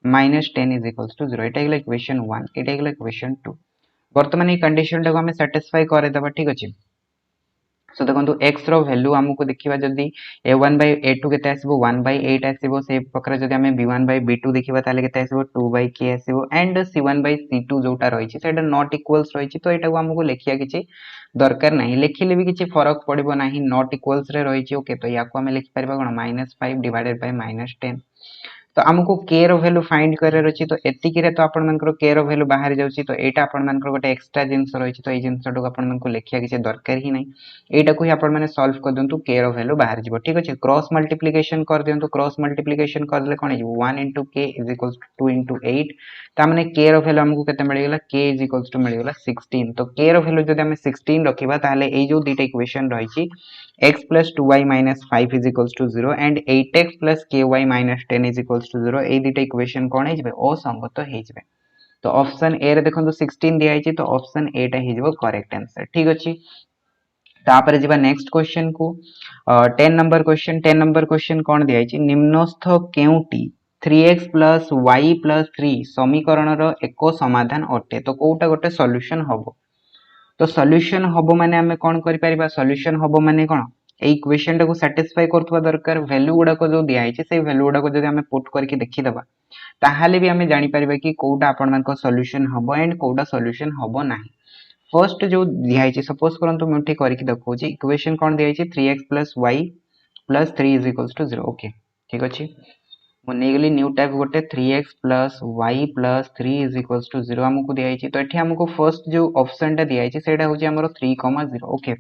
minus 10 is equals to 0 एटा गेला इक्वेशन 1 एटा गेला इक्वेशन 2। वर्तमान ए कंडीशन टाको हमें सैटिस्फाई करे दबा। ठीक अछि सो देखंतु x रो वैल्यू हमको देखिबा जदी a1 by a2 केते आसीबो 1 by 8 आसीबो से प्रकार जदी हमें b1 by b2 देखिबा ताले केते आसीबो 2 by k आसीबो एंड c1 by c2 जोटा रहिछि सेटा नॉट इक्वल्स रहिछि तो एटा को हमको लेखिया किछि दरकार नाही लेखिले भी किछि फरक पड़िबो नाही नॉट इक्वल्स रे रहिछि। ओके तो याको हमें लिखि परबा कोन -5 डिवाइडेड बाय -10 तो हमको k रो वैल्यू फाइंड करे रछि तो एतिकी रे तो आपण मानकर k रो वैल्यू बाहर जाउछि तो एटा आपण मानकर गोटे एक्स्ट्रा जिंस रहिछि तो ए जिंस टको आपण मानको लेखिया किछि दरकार ही नै एटा को ही आपण माने सॉल्व कर दंतु k रो वैल्यू बाहर जिवो। ठीक अछि क्रॉस मल्टीप्लिकेशन कर दियंतु क्रॉस मल्टीप्लिकेशन करले कोन हिजो 1 k = 2 8 ता माने k रो वैल्यू हमको केते मिल गेला k = मिल गेला 16 तो k रो वैल्यू जदि हमें 16 रखिबा ताले ए जो दुटा इक्वेशन रहिछि x plus 2y minus 5 is equals to 0 and 8x plus ky minus 10 is equals to 0 ए दुटा इक्वेशन कोन हे जबे असंगत हे जबे। तो ऑप्शन ए रे देखंतु 16 दिया हिछि तो ऑप्शन ए टा हे जबो करेक्ट आंसर। ठीक अछि तापर जिबा नेक्स्ट क्वेश्चन को 10 नंबर क्वेश्चन कोन दिया हिछि निम्नस्थ केउटी 3x plus y plus 3 समीकरण रो एको समाधान अटे तो कोउटा गोटे सॉल्यूशन हबो। तो सॉल्यूशन हबो माने हमें कोन करि परिबा सॉल्यूशन हबो माने कोन ए इक्वेशन टाको सैटिस्फाई करथवा दरकार वैल्यू गुडा को जो दिया है से वैल्यू गुडा को जदि हमें पुट करके देखि दबा ताहाले भी हमें जानि परिबा कि कोउटा आपण मान को सॉल्यूशन हबो एंड कोउटा सॉल्यूशन हबो नाही। फर्स्ट जो दिया है सपोज करंतु मैं ठीक करके देखौ छी इक्वेशन कोन दिया है 3x plus y plus 3 is equals to 0। Okay ठीक अछि मु नै गेली न्यू टाइप गोटे 3x plus y plus 3 is equals to 0 हमको दिया है तो एठी हमको फर्स्ट जो ऑप्शन टा दिया है सेटा होची हमरो 3, 0। ओके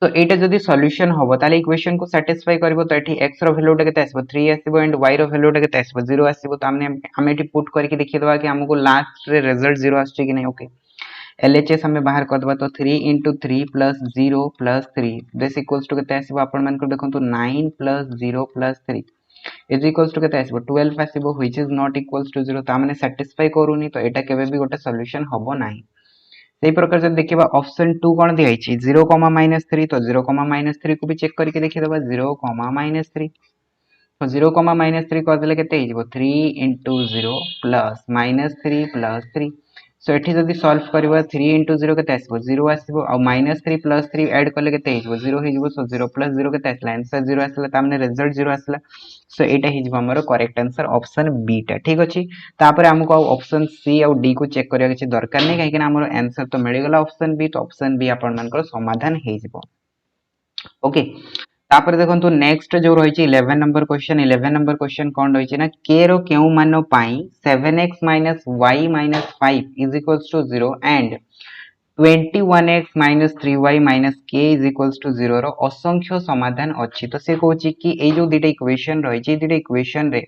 तो एटा जदि सॉल्यूशन हबो ताले इक्वेशन को सैटिस्फाई करबो तो एठी x रो वैल्यूटा केते आसीबो 3 आसीबो एंड y रो वैल्यूटा केते आसीबो 0 आसीबो तो हमने एठी पुट करके देखि दबा कि हमको लास्ट रे रिजल्ट 0 आछी कि नै ओके LHS हमें बाहर कर दबा तो 3 into 3 plus 0 plus 3 this equals to केते आसीबो आपण मान को देखंतु 9 plus 0 plus 3 is equals to केते आसीबो 12 आसीबो which is not equals to 0 तो हमने सैटिस्फाई करूनी तो एटा केबे भी गोटे सॉल्यूशन हबो नाही सेही प्रकार जब देखिबा ऑप्शन 2 कोन दिया हिची 0, -3 तो 0, -3 को भी चेक करके देखि दबा 0, -3 तो 0, -3 कर देले केते हिजबो 3 into 0 plus -3 plus 3 सो एठी जदी सॉल्व करबा 3 into 0 केते आसीबो 0 आसीबो आ -3 plus 3 ऐड करले केते हिजबो 0 हिजबो सो 0 plus 0 केते आसला आंसर 0 आसला तामने रिजल्ट 0 आसला सो एटा हिजबो हमर करेक्ट आंसर ऑप्शन बी टा ठीक अछि तापर हमको ऑप्शन सी और डी को चेक करिया किछि दरकार नै काहे कि हमर आंसर तो मिल गेला ऑप्शन बी तो ऑप्शन बी आपण मानकर समाधान हेजिबो ओके तापर देखंतु नेक्स्ट जो रही 11 नंबर क्वेश्चन कौन रही ना k रो केउ मान पाई 7x - y - 5 is equals to 0 and 21x - 3y - k is equals to 0 रो असंख्य समाधान अछि तो से कहूची कि ए जो दुटा इक्वेशन रही दुटा इक्वेशन रे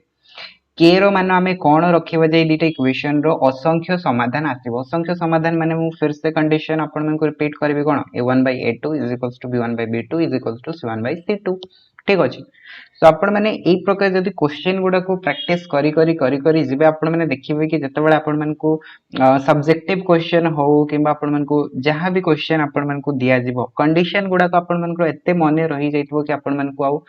k रो मान आमे कोन रखिबा जे दुटा इक्वेशन रो असंख्य समाधान आसीबो असंख्य समाधान माने मु फिर से कंडीशन आपण मन को रिपीट करबी कोन a1/a2 = b1/b2 = c1/c2 ठीक अछि तो आपण माने एई प्रकार जदी क्वेश्चन गुडा को प्रैक्टिस करी जिबे आपण माने देखिबे कि जतबेला आपण मन को सब्जेक्टिव क्वेश्चन हो किबा आपण मन को जहां भी क्वेश्चन आपण मन को दिया जिवो कंडीशन गुडा को आपण मन को एते मने रही जाइतबो कि आपण मन को आउ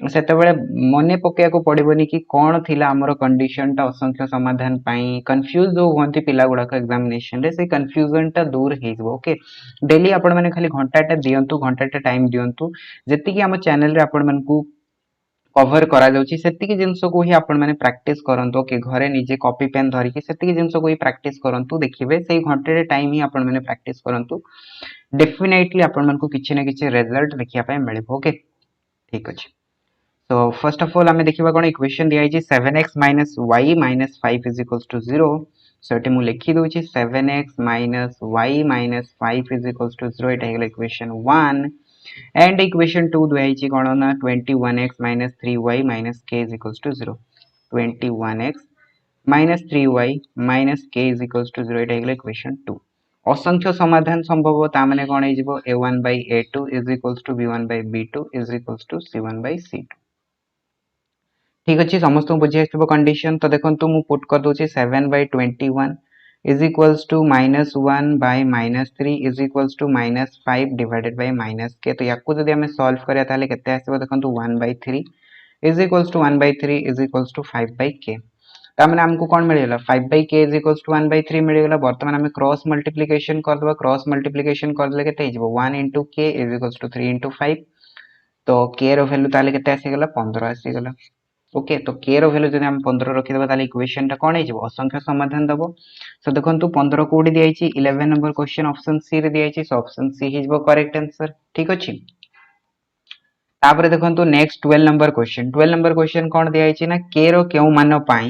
सेतेबेले मने पकेया को पड़िबोनी कि कोन थिला हमर कंडीशन टा असंख्य समाधान पाई कंफ्यूज जो होंती पिला गुडा का एग्जामिनेशन रे से कंफ्यूजन टा दूर हेजबो ओके डेली आपण माने खाली घंटाटा दियंतु घंटाटा टाइम दियंतु जेति कि हम चैनल रे आपण मन को कवर करा जाउची सेतिकी जिंस को ही आपण माने प्रैक्टिस करंतो कि घरे निजे कॉपी पेन धरि कि सेतिकी जिंस को ही प्रैक्टिस करंतु देखिबे सेही घंटे टाइम ही आपण माने प्रैक्टिस करंतु डेफिनेटली आपण मन को किछि न किछि रिजल्ट देखिया पाए मिलिबो ओके ठीक अछि so first of all हमें देखिबा कोन इक्वेशन दिया है 7x - y - 5 = 0 so एटे मु लिखि दोछि 7x - y - 5 = 0 Etah Hella equation 1 and equation 2 दिया है कोन ना 21x - 3y - k = 0 21x - 3y - k = 0 एटा हेला इक्वेशन 2 असंख्य समाधान संभव ता माने कोन हे जिवो a1/a2 = b1/b2 = c1/c2 ठीक अच्छे समस्त बुझी आसो कंडीशन तो देखो मु पुट कर दूसरी 7/21 is equals to -1/-3 is equals to -5 divided by -k तो याकू जदि हमें सॉल्व करिया ताले केते आसीबो देखंतु 1/3 is equals to 1/3 is equals to 5/k ता माने हमको कोन मिलेला 5/k इज इक्वल्स टू 1/3 मिलेला वर्तमान हमें क्रॉस मल्टीप्लिकेशन कर दबा क्रॉस मल्टीप्लिकेशन कर देले केते हिजबो 1 * k इज इक्वल्स टू 3 * 5 तो k रो वैल्यू ताले केते आसी गेला 15 आसी गेला ओके तो k रो वैल्यू जदि हम 15 रखि देबा ताले इक्वेशन टा कोन हे जिवो असंख्य समाधान दबो सो देखंतु 15 कोडी दिया छि 11 नंबर क्वेश्चन ऑप्शन सी रे दिया छि सो ऑप्शन सी हिजबो करेक्ट आंसर ठीक अछि तापर देखंतु नेक्स्ट 12 नंबर क्वेश्चन कोन दिया छि ना k रो केउ मान पाई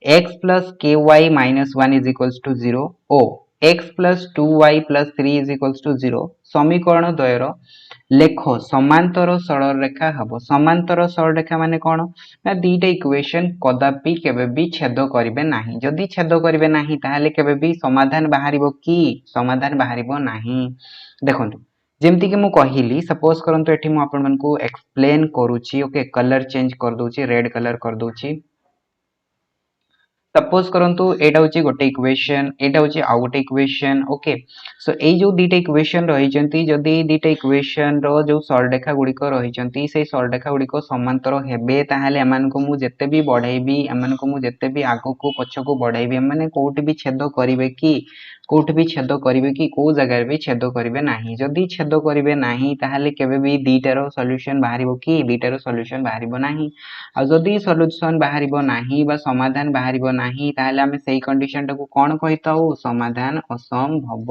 x + ky - 1 = 0 ओ x + 2y + 3 = 0 समीकरण द्वयर लेखो समांतर सरल रेखा हबो समांतर सरल रेखा माने कोन ना दीटा इक्वेशन कदापि केबे भी छेद करिवे नाही जदि छेद करिवे नाही ताहाले केबे भी समाधान बाहरिबो की समाधान बाहरिबो नाही देखंतु जेमति कि मु कहिली सपोज करंतु एठी मु आपन मन को एक्सप्लेन करूची ओके कलर चेंज कर दोची रेड कलर कर दोची सपोज करंतु एटा होची गोटे इक्वेशन एटा होची आ गोटे इक्वेशन ओके सो ए जो दीटा इक्वेशन रही चंती जदी दीटा इक्वेशन रो जो सरलरेखा गुडी को रही चंती से सरलरेखा गुडी को समांतर हेबे ताहाले एमान को मु जत्ते भी बढ़ाइबी एमान को मु जत्ते भी आगो को पछ को बढ़ाइबी माने कोठी भी छेद करिवे की कोठी भी छेद करिवे की को जगह भी छेद करिवे नाही जदी छेद करिवे नाही ताहाले केबे भी दीटारो सॉल्यूशन बाहरिबो की दीटारो सॉल्यूशन बाहरिबो नाही आ जदी सॉल्यूशन बाहरिबो नाही बा समाधान बाहरिबो नाही ताहाले हमें सेही कंडीशन टाको कोन कहिताऊ समाधान असंभव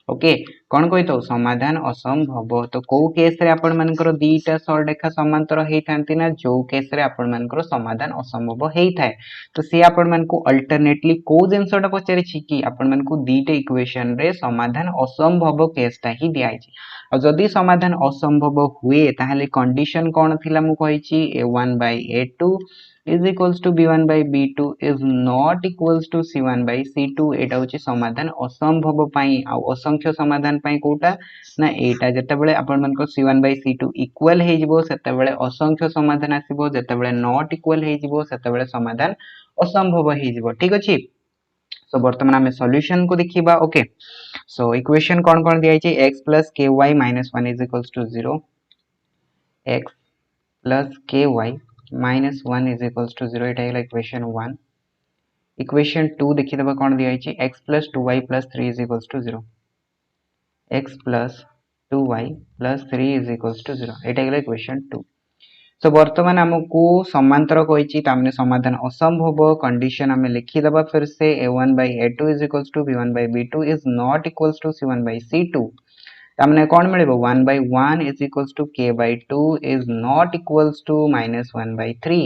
ओके कौन कही तो समाधान असंभव तो कौ केस रे आपण मानकर दीटा सरलरेखा समांतर हेइथांती ना जो केस रे आपण मानकर समाधान असंभव हेइथाय तो से आपण मानकु अल्टरनेटली को जिंसटा पचारि छि कि आपण मानकु दीटा इक्वेशन रे समाधान असंभव केसटा ही दिया छि और जदि समाधान असंभव हुए ताहले कंडीशन कोन थिला मु कहि छि a1 by a2 is equals to b1 by b2 is not equals to c1 by c2 एटा होची समाधान असंभव पई आ असंख्य समाधान पई कोटा ना एटा जेतेबेले आपण मानको c1 by c2 इक्वल हे जिवो सेतेबेले असंख्य समाधान आसीबो जेतेबेले नॉट इक्वल हे जिवो सेतेबेले समाधान असंभव हे जिवो ठीक अछि सो वर्तमान हमें सॉल्यूशन को देखिबा ओके सो इक्वेशन कोन कोन दिया छै x plus ky minus 1 is equals to 0 x plus ky minus 1 is equals to 0 एटा है इक्वेशन 1 इक्वेशन 2 देखि दबा कोन दिया छै x plus 2y plus 3 is equals to 0 x plus 2y plus 3 is equals to 0 एटा है equation 2 सो वर्तमान हमको समांतर कहिछि तामने समाधान असंभव कंडीशन हमें लिखि दबा फिर से a1 by a2 is equals to b1 by b2 is not equals to c1 by c2 तामने cone मिलिबो 1 by 1 is equals to k by 2 is not equals to minus 1 by 3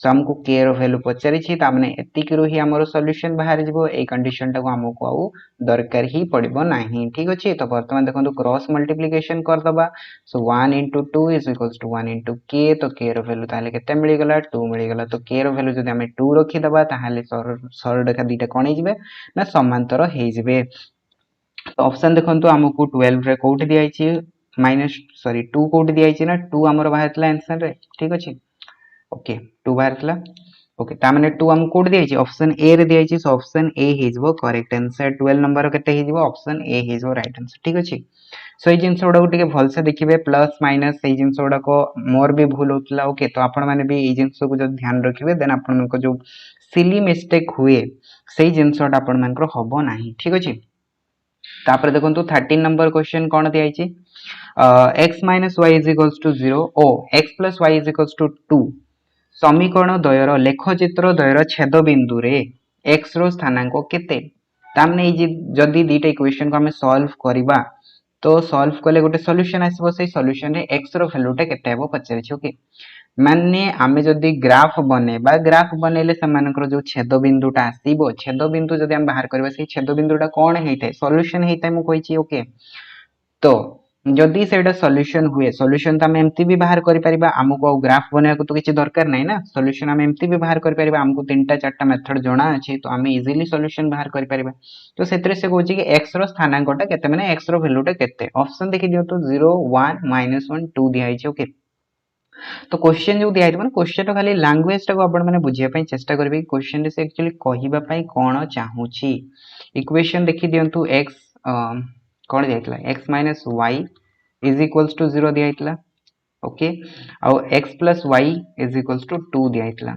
सो हमको k रो value पचारि छि तामने एतिक रो ही हमरो solution बाहर जिवो a condition टा को हमको आउ दरकार ही पड़िबो नाही ठीक अछि तो वर्तमान देखंतु क्रॉस मल्टीप्लिकेशन कर दबा सो 1 into 2 is equals to 1 into k तो k रो वैल्यू ताले केते मिलि गला 2 मिलि गला तो k रो वैल्यू जदि हमें 2 रखि दबा ताहाले सरल रेखा दीटा कोन हे जिवे ना समांतर हे जिवे तो ऑप्शन देखंतु हमको 12 रे कोठी दिया छि माइनस सॉरी 2 कोठी दिया छि ना 2 हमर बाहरतला आंसर रे ठीक अछि ओके 2 बाहरतला ओके ता माने 2 हम कोड दिया छि ऑप्शन ए रे दिया छि सो ऑप्शन ए हे जबो करेक्ट आंसर 12 नंबर केते हे जबो ऑप्शन ए हे जबो राइट आंसर ठीक अछि सो ए जिंस ओडा को टिके भल से देखिबे प्लस माइनस ए जिंस ओडा को मोर भी भूल होतला ओके तो आपण माने भी ए जिंस को जब ध्यान रखिबे देन आपण को जो सिली मिस्टेक हुए सेही जिंस ओडा आपण मान को हबो नाही ठीक अछि तापर देखंतु 13 नंबर क्वेश्चन कोन दिया छि x minus y is equals to 0 O x plus y is equals to 2 समीकरण द्वयर लेखचित्र द्वयर छेद बिंदु रे x रो स्थानांक केते तामने ई जदी दीटा इक्वेशन को हमें सॉल्व करिबा तो सॉल्व कले गोटे सॉल्यूशन आसीबो से सॉल्यूशन रे x रो वैल्यूटा केते हेबो पचारि छी ओके माने आमे जदी ग्राफ बनेले समानकर जो छेद बिंदुटा आसीबो छेद बिंदु जदी हम बाहर करबा से छेद बिंदुटा कोन हेइतै सॉल्यूशन हेइतै मु कहि छी ओके तो जदी सेटा सॉल्यूशन हुए सॉल्यूशन त हम एमती भी बाहर करि परिबा हमको ग्राफ बनेया को तो किछि दरकार नै ना सॉल्यूशन हम एमती भी बाहर करि परिबा हमको तीनटा चारटा मेथड जणा अछि तो हम इजीली सॉल्यूशन बाहर करि परिबा तो सेतरे से कहूची कि x रो स्थानांकटा केते माने x रो वैल्यूटा केते ऑप्शन देखि दियो तो 0 1 -1 2 दिया छि ओके तो क्वेश्चन जो दिया है क्वेश्चन तो खाली लैंग्वेज टा को आपण माने बुझिया पई चेष्टा करबे क्वेश्चन से एक्चुअली कहिबा पई कोन चाहू छी इक्वेशन देखि दियंतु x कोन दियाइतला x minus y is equals to 0 दियाइतला ओके और x plus y is equals to 2 दियाइतला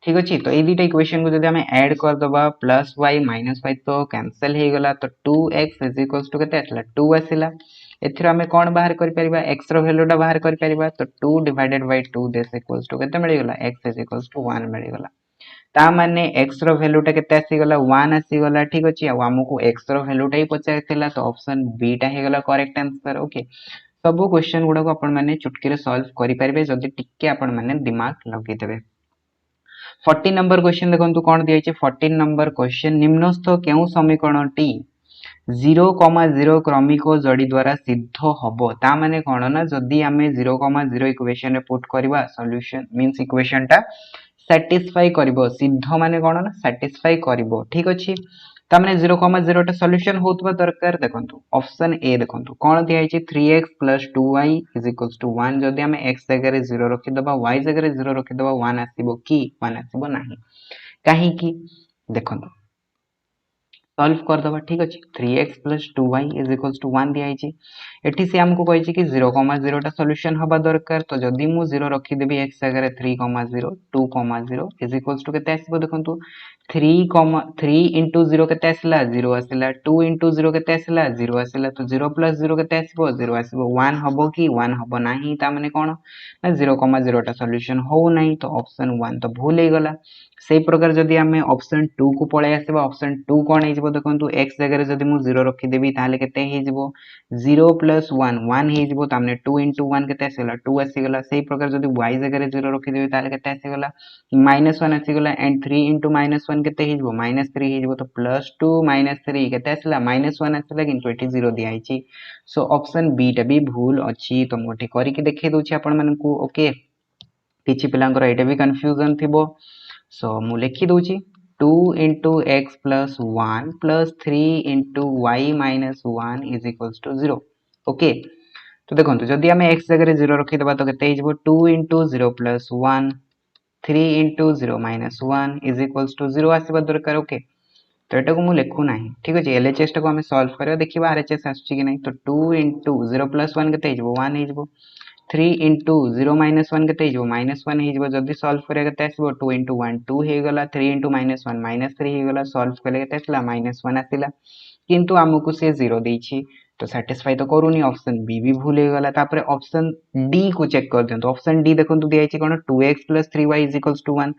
ठीक अछि तो ए दुटा इक्वेशन को जदि हमें ऐड कर दबा प्लस y माइनस y तो कैंसिल हे गला तो 2x is equals to केते आतला 2 आसिला एथिर हमें कोन बाहर कर परिबा x रो वैल्यूटा बाहर कर परिबा तो 2 divided by 2 this equals to केते मिलि गला x is equals to 1 मिलि गला ता माने x रो वैल्यूटा केते आसी गला 1 आसी गला ठीक अछि आ हमको x रो वैल्यूटा ही पचारथिला तो ऑप्शन बी टा हे गला करेक्ट आंसर ओके सब क्वेश्चन गुडा को आपण माने चुटकी रे सॉल्व करि परिबे जदी टिक्के आपण माने दिमाग लगे देबे 14 नंबर क्वेश्चन देखंतु कोन दिया छै 14 नंबर क्वेश्चन निम्नस्थ केउ समीकरणटी 0,0 क्रमिक जोड़ी द्वारा सिद्ध हबो ता माने कोन ना जदी हमें 0,0 इक्वेशन रे पुट करबा सॉल्यूशन मींस इक्वेशन टा सैटिस्फाई करिवो सिद्ध माने कोन ना सैटिस्फाई करिवो ठीक अछि ता माने 0,0 टा सॉल्यूशन होतबा दरकार देखंतु ऑप्शन ए देखंतु कोन दिया छै 3x + 2y = 1 जदी हमें x जगह रे 0 रखि दबा y जगह रे 0 रखि दबा 1 आसीबो की 1 आसीबो नाही काहे की देखंतु सॉल्व कर दबा ठीक अछि 3x + 2y = 1 दिया छै एठी से हमको कहै छै कि 0,0 टा सॉल्यूशन हबा दरकार तो जदी मु 0 रखि देबी x जगह रे 3,0 2,0 = केते आसीबो देखंतु 3 into 0 केते आसिला 0 आसिला 2 into 0 केते आसिला 0 आसिला तो 0 + 0 केते आसीबो 0 आसीबो 1 हबो कि 1 हबो नाही ता माने कोन ना 0,0 टा सॉल्यूशन हो नाही तो ऑप्शन 1 तो भूल हे गला सेही प्रकार जदी हमें ऑप्शन 2 को पळे आसीबा ऑप्शन 2 कोन हे जिवो देखंतु x जगह जदि मु 0 रखि देबी ताले केते हे जिवो 0 + 1 1 हे जिवो तामने 2 * 1 केते आसीगला 2 आसीगला सेही प्रकार जदि y जगह 0 रखि देबी ताले केते आसीगला -1 आसीगला एंड 3 * -1 केते हे जिवो -3 हे जिवो तो +2 -3 केते आसीला -1 आसीला किंतु एठी 0 दिया हिची सो ऑप्शन बी टा भी भूल अछि तो मोठी करी के देखै दोछि आपण मानकू ओके किछि पिलांकर एटा भी कंफ्यूजन थिबो सो मु लिखि दोछि 2 * x + 1 + 3 * y - 1 = 0 ओके तो देखंतु जदि हमें x जगह 0 रखि देबा तो केते हिजबो 2 * 0 + 1 3 * 0 - 1 = 0 आसीबा दरकार ओके तो एटा को मु लेखु नाही ठीक अछि एलएचएस टा को हमें सॉल्व करबा देखिबा आरएचएस आछी कि नाही तो 2 * 0 + 1 केते हिजबो 1 हिजबो 3 * 0 - 1 केते हिजबो -1 हिजबो जदि सॉल्व करे केते आसीबो 2 * 1 2 हे गला 3 * -1 -3 हे गला सॉल्व करे केते आसीला -1 आसीला किंतु हमकु से 0 देछि तो सैटिस्फाई तो करूनी ऑप्शन बी भी भूल हे गला तापरे ऑप्शन डी को चेक कर देंतो ऑप्शन डी देखंतु दिया छि कोन 2x + 3y = 1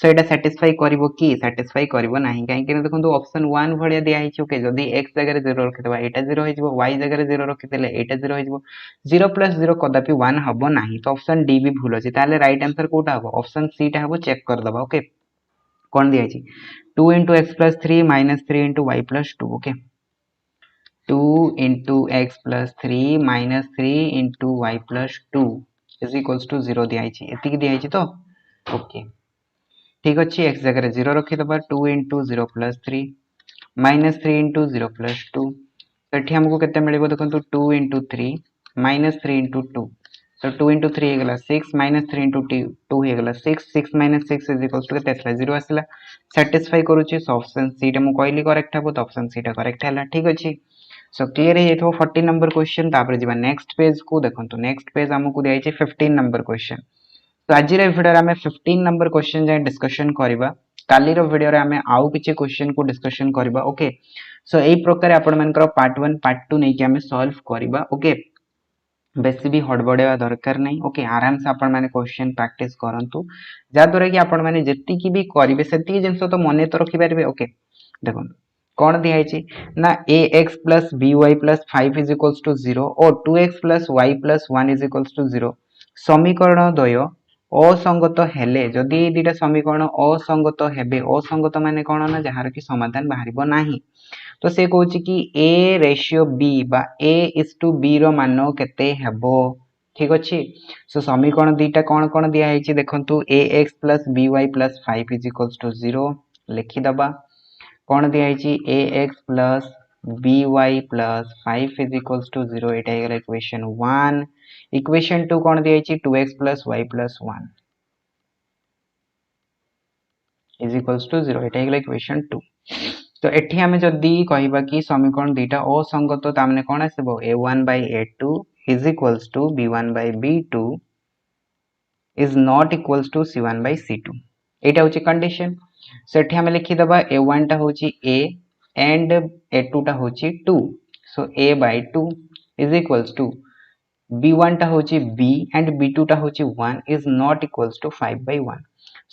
सो एटा सैटिस्फाई करिवो कि सैटिस्फाई करिवो नाही काहे कि देखंतु ऑप्शन 1 भलिया दिया छि ओके जदी x जगह 0 रखि देबा एटा 0 हो जिवो y जगह 0 रखि देले एटा 0 हो जिवो 0 + 0 कदापि 1 हबो नाही तो ऑप्शन डी भी भूल अछि ताले राइट आंसर कोटा हबो ऑप्शन सी टा हबो चेक कर दबा ओके कोन दिया छि 2 * x + 3 - 3 * y + 2 okay 2 * x + 3 - 3 * y + 2 = 0 दिया छि एति कि दिया छि तो ओके ठीक अछि x जगह 0 रखि दबा 2 * 0 + 3 - 3 * 0 + 2 एठी हमको केते मिलिबो देखंतु 2 * 3 - 3 * 2 तो 2 * 3 हे गला 6 - 3 * 2 हे गला 6 6 - 6 केते आसला 0 आसला सैटिस्फाई करूची सो ऑप्शन सी टा मु कहली करेक्ट हबो तो ऑप्शन सी टा करेक्ट हला ठीक अछि सो क्लियर हे तो 40 नंबर क्वेश्चन तापर जिबा नेक्स्ट पेज को देखंतु नेक्स्ट पेज हमकु दिया छि 15 नंबर क्वेश्चन तो आज रे वीडियो रे हमें 15 नंबर क्वेश्चन जे डिस्कशन करबा काली रो वीडियो रे हमें आउ किछि क्वेश्चन को डिस्कशन करबा ओके सो एई प्रकार आपण मानकर पार्ट 1 पार्ट 2 नै कि हमें सॉल्व करबा ओके बेसी भी हड़बड़ेवा दरकार नहीं ओके आराम से आपण माने क्वेश्चन प्रैक्टिस करंतु जा द्वारा कि आपण माने जेति कि भी करिवे सेति जिंस तो मने तो रखि पारिबे ओके देखो कौन दिया है ना ax plus by plus 5 is equals to 0 और 2x plus y plus 1 is equals to 0 समीकरण द्वय असंगत हेले जदि दुटा समीकरण असंगत हेबे असंगत माने कोन ना जहार कि समाधान बाहरिबो नाही तो से कहूँ कि a रेशियो b बा a is to b रो मान केते हेबो ठीक अछि सो समीकरण दुटा कोन कोन दिया है देखंतु ax plus by plus 5 is equals to 0 लिखि दबा कौन दिया है ax plus by plus 5 is equals to 0 एटा हे गला इक्वेशन 1 इक्वेशन 2 कौन दिया है 2x plus y plus 1 is equals to 0 एटा हे गला इक्वेशन 2 तो एठी हमें जदी कहबा कि समीकरण दुटा असंगत त माने कोन आसीबो a1 by a2 is equals to b1 by b2 is not equals to c1 by c2 एटा होची कंडीशन सेठी हमें लिखि दबा a1 टा होची a and a2 टा होची 2 सो a by 2 is equals to b1 टा होची b and b2 टा होची 1 is not equals to 5 by 1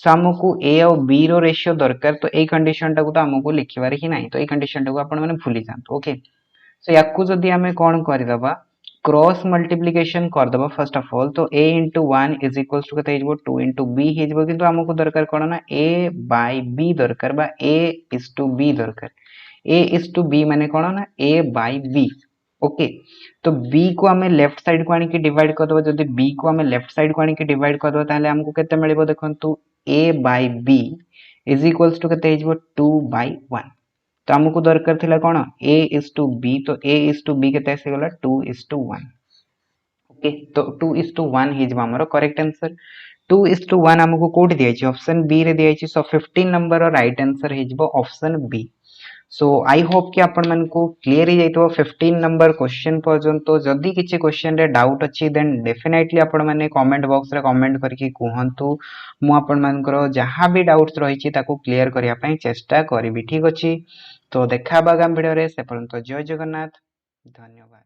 सो हमको a और b रो रेशियो दरकार तो ए कंडीशन टा को तो हमको लिखिबार ही नाही तो ए कंडीशन टा को आपण माने भूली जांतो ओके सो याकू जदी हमें कोन करि दबा क्रॉस मल्टीप्लिकेशन कर दबा फर्स्ट ऑफ ऑल तो a into 1 is equals to कते हिजबो 2 into b हिजबो किंतु हमको दरकार कोन ना a by b दरकार बा a is to b दरकार a is to b माने कोन ना a by b ओके तो b को हमें लेफ्ट साइड को आनी के डिवाइड कर दबा जदी b को हमें लेफ्ट साइड को आनी के डिवाइड कर दबा ताले हमको केते मिलबो देखंतु a by b is equals to कते हिजबो 2 by 1 तो हमको दरकार थिला कोन a is to b तो a is to b केते आसी गला 2 is to 1 ओके तो 2 is to 1 हिजबा हमरो करेक्ट आंसर 2 is to 1 हमको कोड दिया छै ऑप्शन बी रे दिया छै सो 15 नंबर और राइट आंसर हिजबो option B so I hope कि आपण मन को क्लियर ही जाइतो 15 नंबर क्वेश्चन पर्यंत जदी किछि क्वेश्चन रे डाउट अछि देन डेफिनेटली आपण माने कमेंट बॉक्स रे कमेंट करके कहंतु मु आपण मानकर जहां भी डाउट्स रही छि ताको क्लियर करिया पई चेष्टा करबी ठीक अछि तो देखा बागाम वीडियो रे से पर्यंत जय जगन्नाथ धन्यवाद।